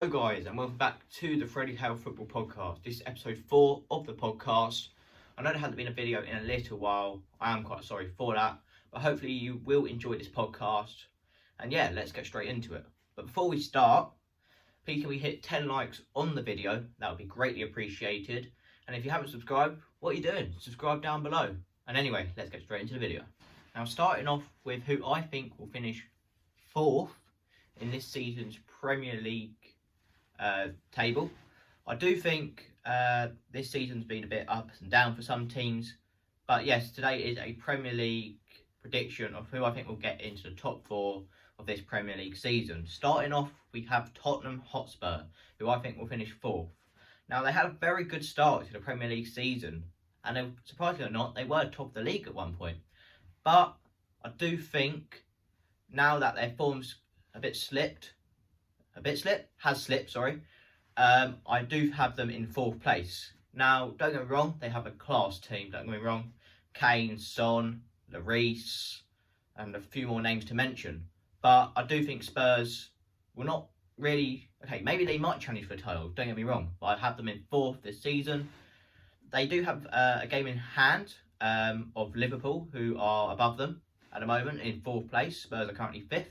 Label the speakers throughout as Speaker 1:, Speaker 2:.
Speaker 1: Hello guys and welcome back to the Freddie Hale Football Podcast. This is episode 4 of the podcast. I know there hasn't been a video in a little while. I am quite sorry for that. But hopefully you will enjoy this podcast. And yeah, let's get straight into it. But before we start, please can we hit 10 likes on the video? That would be greatly appreciated. And if you haven't subscribed, what are you doing? Subscribe down below. And anyway, let's get straight into the video. Now starting off with who I think will finish 4th in this season's Premier League table. I do think this season's been a bit up and down for some teams, but yes, today is a Premier League prediction of who I think will get into the top 4 of this Premier League season. Starting off, we have Tottenham Hotspur, who I think will finish 4th. Now, they had a very good start to the Premier League season, and they, surprisingly or not, they were top of the league at one point. But I do think now that their form's has slipped, I do have them in 4th place. Now, don't get me wrong, they have a class team, don't get me wrong. Kane, Son, Lloris, and a few more names to mention. But I do think Spurs will not really, maybe they might challenge for the title, don't get me wrong, but I have them in 4th this season. They do have a game in hand of Liverpool, who are above them at the moment in 4th place. Spurs are currently 5th.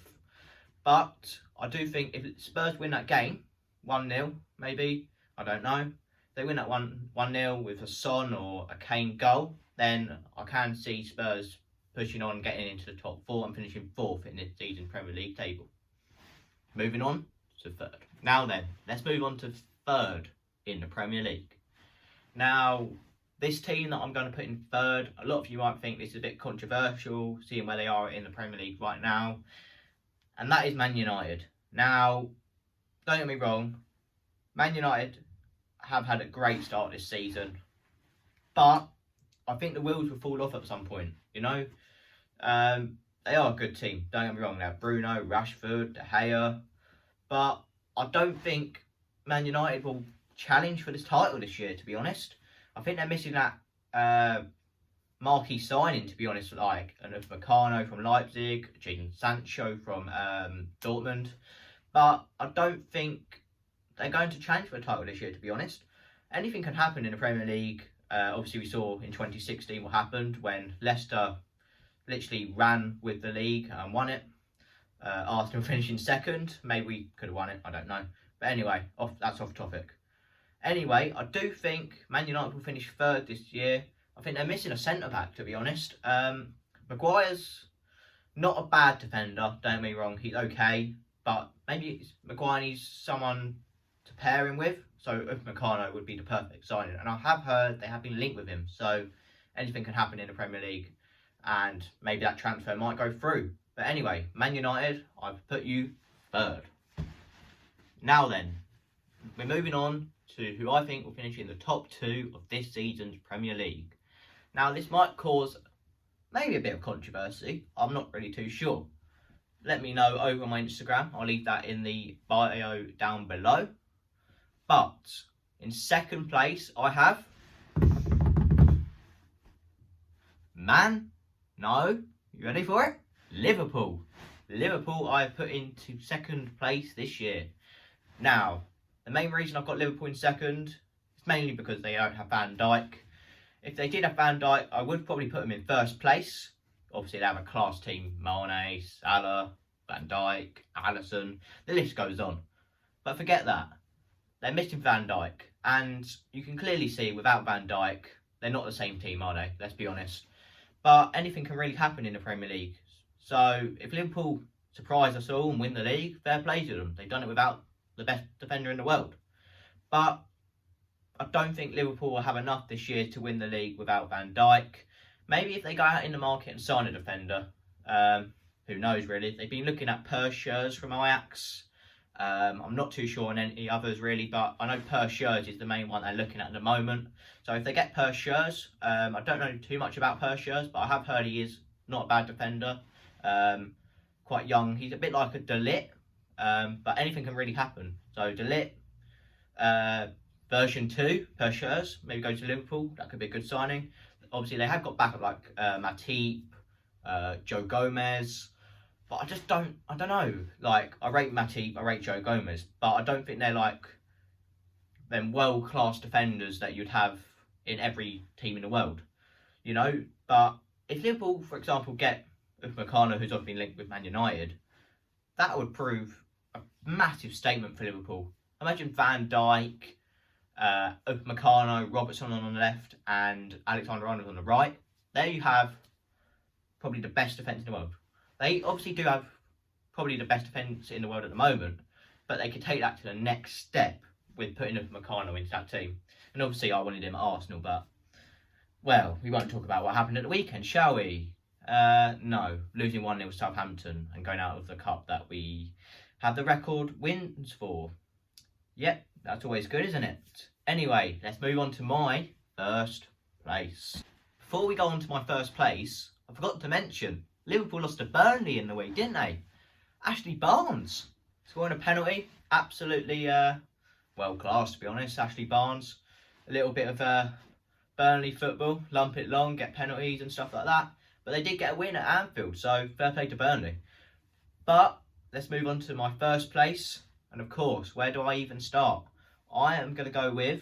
Speaker 1: But I do think if Spurs win that game, 1-0 maybe, I don't know. If they win that 1-0 with a Son or a Kane goal, then I can see Spurs pushing on, getting into the top 4 and finishing 4th in this season's Premier League table. Moving on to 3rd. Now then, let's move on to 3rd in the Premier League. Now, this team that I'm going to put in 3rd, a lot of you might think this is a bit controversial, seeing where they are in the Premier League right now. And that is Man United. Now, don't get me wrong, Man United have had a great start this season, but I think the wheels will fall off at some point, you know. They are a good team, don't get me wrong, they have Bruno, Rashford, De Gea, but I don't think Man United will challenge for this title this year, to be honest. I think they're missing that marquee signing, to be honest, like Meccano from Leipzig, Jadon Sancho from Dortmund. But I don't think they're going to challenge for the title this year, to be honest. Anything can happen in the Premier League. Obviously, we saw in 2016 what happened when Leicester literally ran with the league and won it. Arsenal finishing 2nd. Maybe we could have won it, I don't know. But anyway, that's off topic. Anyway, I do think Man United will finish 3rd this year. I think they're missing a centre-back, to be honest. Maguire's not a bad defender, don't get me wrong, he's okay. But maybe Maguire needs someone to pair him with. So Meccano would be the perfect signing. And I have heard they have been linked with him. So anything can happen in the Premier League. And maybe that transfer might go through. But anyway, Man United, I've put you 3rd. Now then, we're moving on to who I think will finish in the top 2 of this season's Premier League. Now, this might cause maybe a bit of controversy. I'm not really too sure. Let me know over on my Instagram. I'll leave that in the bio down below. But in 2nd place, I have you ready for it? Liverpool. Liverpool I put into 2nd place this year. Now, the main reason I've got Liverpool in 2nd is mainly because they don't have Van Dijk. If they did have Van Dijk, I would probably put them in 1st place. Obviously, they have a class team. Mane, Salah, Van Dijk, Alisson. The list goes on. But forget that. They're missing Van Dijk. And you can clearly see without Van Dijk, they're not the same team, are they? Let's be honest. But anything can really happen in the Premier League. So if Liverpool surprise us all and win the league, fair play to them. They've done it without the best defender in the world. But I don't think Liverpool will have enough this year to win the league without Van Dijk. Maybe if they go out in the market and sign a defender, who knows really. They've been looking at Per from Ajax. I'm not too sure on any others really, but I know Per is the main one they're looking at the moment. So if they get Per I don't know too much about Per but I have heard he is not a bad defender. Quite young. He's a bit like a De Ligt, but anything can really happen. So De Ligt, version 2, Per maybe go to Liverpool. That could be a good signing. Obviously, they have got backup like Matip, Joe Gomez. But I don't know. Like, I rate Matip, I rate Joe Gomez, but I don't think they're like them world-class defenders that you'd have in every team in the world, you know? But if Liverpool, for example, get Upamecano, who's often been linked with Man United, that would prove a massive statement for Liverpool. Imagine Van Dijk, Upamecano, Robertson on the left, and Alexander-Arnold on the right. There you have probably the best defence in the world. They obviously do have probably the best defence in the world at the moment, but they could take that to the next step with putting Upamecano into that team. And obviously I wanted him at Arsenal, but, well, we won't talk about what happened at the weekend, shall we? No, losing 1-0 to Southampton and going out of the cup that we have the record wins for. Yep, that's always good, isn't it? Anyway, let's move on to my first place. Before we go on to my first place, I forgot to mention, Liverpool lost to Burnley in the week, didn't they? Ashley Barnes scoring a penalty. Absolutely world class, to be honest. Ashley Barnes. A little bit of Burnley football. Lump it long, get penalties and stuff like that. But they did get a win at Anfield, so fair play to Burnley. But let's move on to my first place. And of course, where do I even start? I am going to go with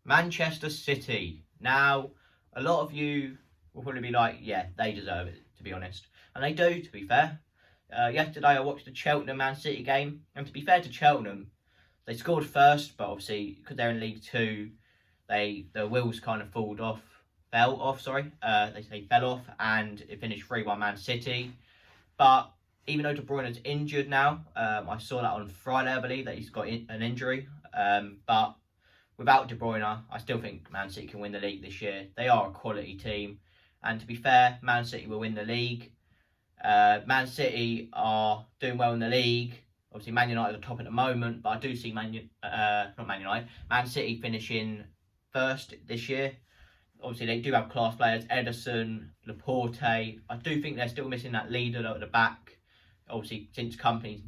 Speaker 1: Manchester City. Now, a lot of you will probably be like, yeah, they deserve it, to be honest. And they do, to be fair. Yesterday I watched the Cheltenham-Man City game. And to be fair to Cheltenham, they scored first, but obviously, because they're in League 2, the wheels kind of fell off. They fell off, and it finished 3-1 Man City. But even though De Bruyne is injured now, I saw that on Friday, I believe, that he's got an injury. But without De Bruyne, I still think Man City can win the league this year. They are a quality team. And to be fair, Man City will win the league. Man City are doing well in the league. Obviously, Man United are top at the moment, but I do see Man City finishing first this year. Obviously, they do have class players, Ederson, Laporte. I do think they're still missing that leader at the back. Obviously, since Company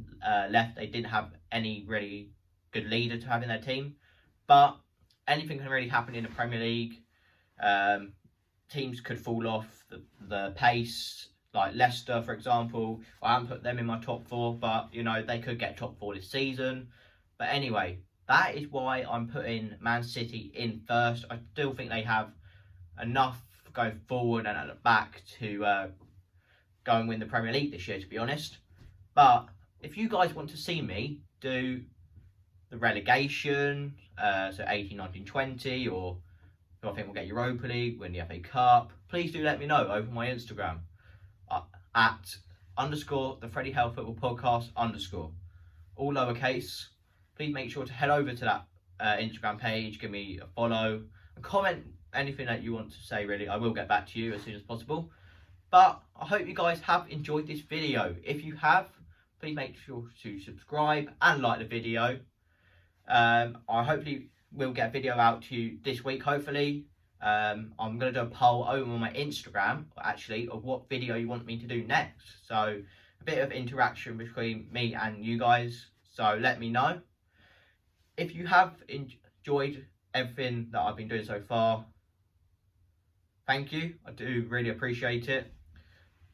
Speaker 1: left, they didn't have any really good leader to have in their team. But anything can really happen in the Premier League. Teams could fall off the pace, like Leicester, for example. I haven't put them in my top 4, but, you know, they could get top 4 this season. But anyway, that is why I'm putting Man City in first. I still think they have enough going forward and at the back to go and win the Premier League this year, to be honest. But if you guys want to see me do the relegation, so 18, 19, 20, or who I think will get Europa League, win the FA Cup, please do let me know over my Instagram at _ the Freddie Hale Football Podcast _ all lowercase. Please make sure to head over to that Instagram page, give me a follow, and comment anything that you want to say, really. I will get back to you as soon as possible. But I hope you guys have enjoyed this video. If you have, please make sure to subscribe and like the video. I hopefully will get a video out to you this week, hopefully. I'm going to do a poll over on my Instagram, actually, of what video you want me to do next. So, a bit of interaction between me and you guys. So, let me know. If you have enjoyed everything that I've been doing so far, thank you. I do really appreciate it.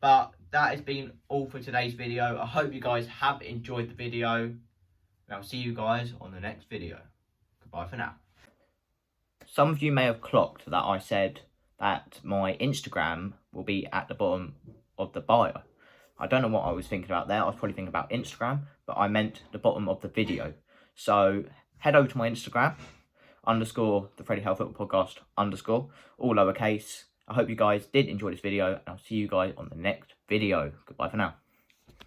Speaker 1: But that has been all for today's video. I hope you guys have enjoyed the video. And I'll see you guys on the next video. Goodbye for now. Some of you may have clocked that I said that my Instagram will be at the bottom of the bio. I don't know what I was thinking about there. I was probably thinking about Instagram, but I meant the bottom of the video. So head over to my Instagram, _ the Freddie Hale Football Podcast _ all lowercase. I hope you guys did enjoy this video, and I'll see you guys on the next video. Goodbye for now.